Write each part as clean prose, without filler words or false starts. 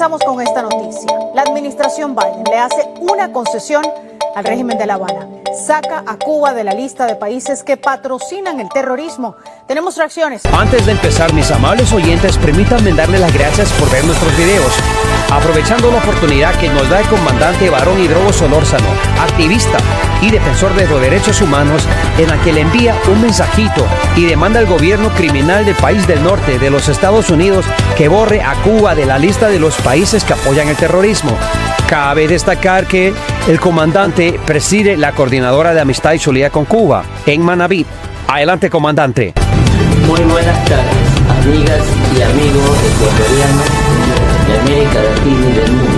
Comenzamos con esta noticia. La administración Biden le hace una concesión al régimen de La Habana. Saca a Cuba de la lista de países que patrocinan el terrorismo. Tenemos reacciones. Antes de empezar, mis amables oyentes, permítanme darles las gracias por ver nuestros videos. Aprovechando la oportunidad que nos da el comandante Barón Hidrobo Solórzano, activista y defensor de los derechos humanos, en la que le envía un mensajito y demanda al gobierno criminal del país del norte de los Estados Unidos que borre a Cuba de la lista de los países que apoyan el terrorismo. Cabe destacar que el comandante preside la Coordinadora de Amistad y Solidaridad con Cuba en Manabí. Adelante, comandante. Muy buenas tardes, amigas y amigos ecuatorianos de América Latina y del mundo.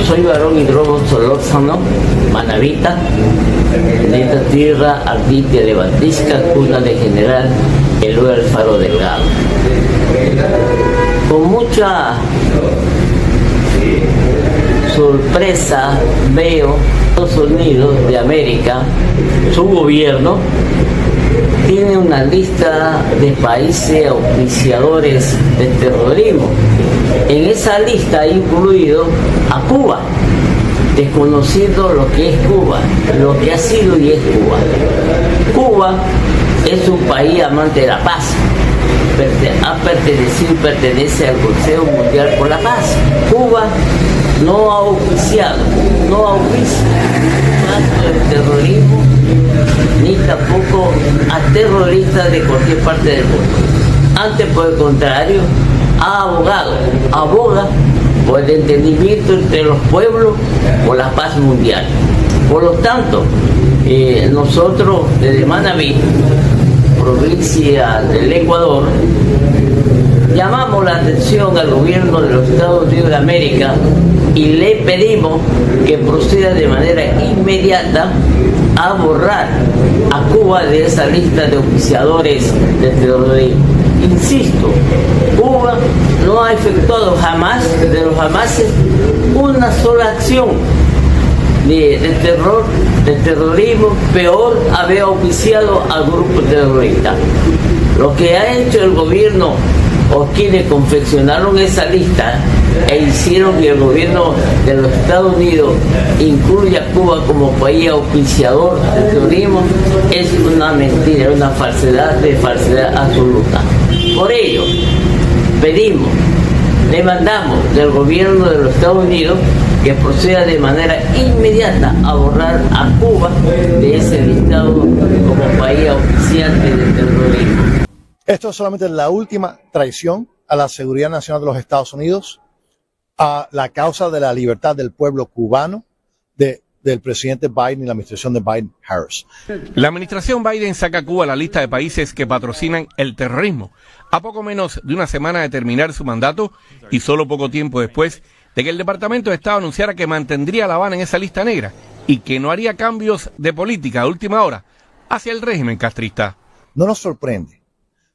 Soy Barón Hidrobo Solórzano, manabita, de esta tierra arditia de Batisca, cuna de General Eloy Alfaro Delgado. Con mucha sorpresa veo Estados Unidos de América, su gobierno tiene una lista de países auspiciadores del terrorismo. En esa lista ha incluido a Cuba, desconociendo lo que es Cuba, lo que ha sido y es Cuba. Cuba es un país amante de la paz. Pertenece al Consejo Mundial por la Paz. Cuba no ha auspiciado, no auspicia el terrorismo, ni tampoco a terroristas de cualquier parte del mundo. Antes, por el contrario, ha aboga por el entendimiento entre los pueblos, por la paz mundial. Por lo tanto, nosotros desde Manabí, provincia del Ecuador, llamamos la atención al gobierno de los Estados Unidos de América y le pedimos que proceda de manera inmediata a borrar a Cuba de esa lista de auspiciadores del terrorismo. Insisto, Cuba no ha efectuado jamás, de los jamases, una sola acción de terrorismo, peor haber auspiciado al grupo terrorista. Lo que ha hecho el gobierno o quienes confeccionaron esa lista e hicieron que el gobierno de los Estados Unidos incluya a Cuba como país auspiciador del terrorismo es una mentira, una falsedad de falsedad absoluta. Por ello, demandamos del gobierno de los Estados Unidos que proceda de manera inmediata a borrar a Cuba de ese listado como país auspiciante del terrorismo. Esto es solamente la última traición a la seguridad nacional de los Estados Unidos, a la causa de la libertad del pueblo cubano, del presidente Biden y la administración de Biden-Harris. La administración Biden saca a Cuba a la lista de países que patrocinan el terrorismo, a poco menos de una semana de terminar su mandato y solo poco tiempo después de que el Departamento de Estado anunciara que mantendría a La Habana en esa lista negra y que no haría cambios de política de última hora hacia el régimen castrista. No nos sorprende.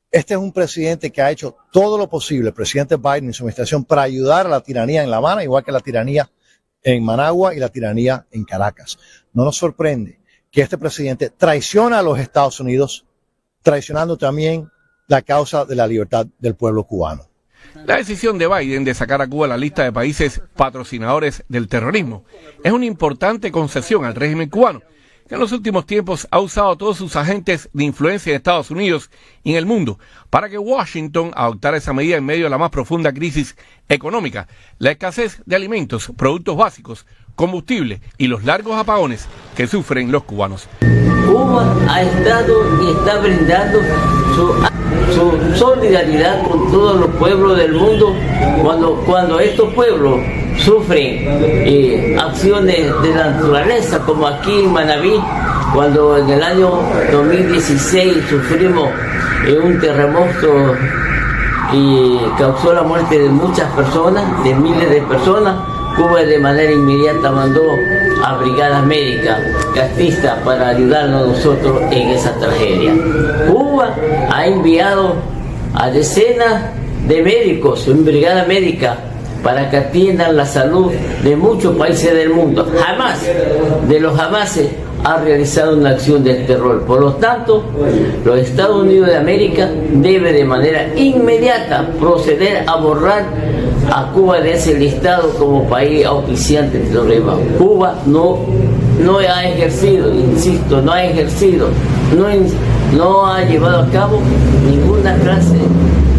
Este es un presidente que ha hecho todo lo posible, el presidente Biden y su administración, para ayudar a la tiranía en La Habana, igual que la tiranía en Managua y la tiranía en Caracas. No nos sorprende que este presidente traiciona a los Estados Unidos, traicionando también la causa de la libertad del pueblo cubano. La decisión de Biden de sacar a Cuba a la lista de países patrocinadores del terrorismo es una importante concesión al régimen cubano, que en los últimos tiempos ha usado a todos sus agentes de influencia en Estados Unidos y en el mundo para que Washington adoptara esa medida en medio de la más profunda crisis económica, la escasez de alimentos, productos básicos, combustible y los largos apagones que sufren los cubanos. Cuba ha estado y está brindando su solidaridad con todos los pueblos del mundo cuando estos pueblos sufren acciones de la naturaleza, como aquí en Manabí, cuando en el año 2016 sufrimos un terremoto y causó la muerte de muchas personas, de miles de personas. Cuba de manera inmediata mandó a brigadas médicas castristas para ayudarnos a nosotros en esa tragedia. Cuba ha enviado a decenas de médicos en brigada médica para que atiendan la salud de muchos países del mundo. Jamás, de los jamases, ha realizado una acción de terror. Por lo tanto, los Estados Unidos de América debe de manera inmediata proceder a borrar a Cuba de ese listado como país auspiciante de terrorismo. Cuba no ha ejercido, insisto, no ha llevado a cabo ninguna clase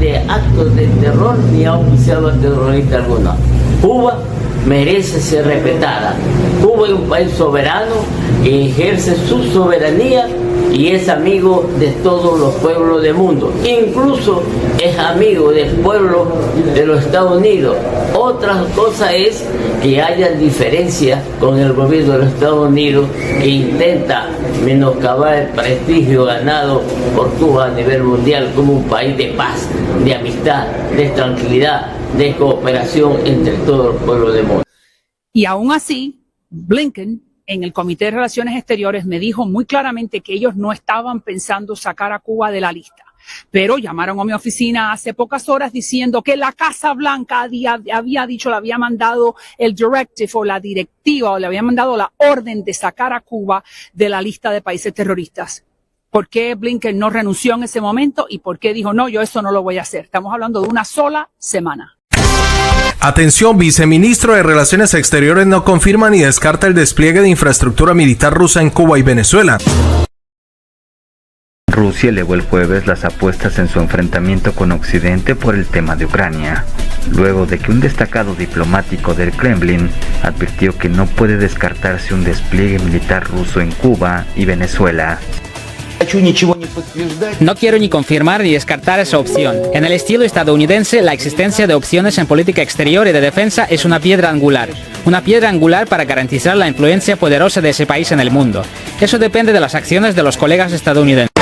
de actos de terror ni ha auspiciado a terrorista alguno. Cuba merece ser respetada. Cuba es un país soberano que ejerce su soberanía y es amigo de todos los pueblos del mundo. Incluso es amigo del pueblo de los Estados Unidos. Otra cosa es que haya diferencias con el gobierno de los Estados Unidos que intenta menoscabar el prestigio ganado por Cuba a nivel mundial como un país de paz, de amistad, de tranquilidad, de cooperación entre todos los pueblos del mundo. Y aún así, Blinken, en el Comité de Relaciones Exteriores, me dijo muy claramente que ellos no estaban pensando sacar a Cuba de la lista. Pero llamaron a mi oficina hace pocas horas diciendo que la Casa Blanca había dicho, le había mandado el directive o la directiva o le había mandado la orden de sacar a Cuba de la lista de países terroristas. ¿Por qué Blinken no renunció en ese momento y por qué dijo no, yo eso no lo voy a hacer? Estamos hablando de una sola semana. Atención, viceministro de Relaciones Exteriores no confirma ni descarta el despliegue de infraestructura militar rusa en Cuba y Venezuela. Rusia elevó el jueves las apuestas en su enfrentamiento con Occidente por el tema de Ucrania, luego de que un destacado diplomático del Kremlin advirtió que no puede descartarse un despliegue militar ruso en Cuba y Venezuela. No quiero ni confirmar ni descartar esa opción. En el estilo estadounidense, la existencia de opciones en política exterior y de defensa es una piedra angular. Una piedra angular para garantizar la influencia poderosa de ese país en el mundo. Eso depende de las acciones de los colegas estadounidenses.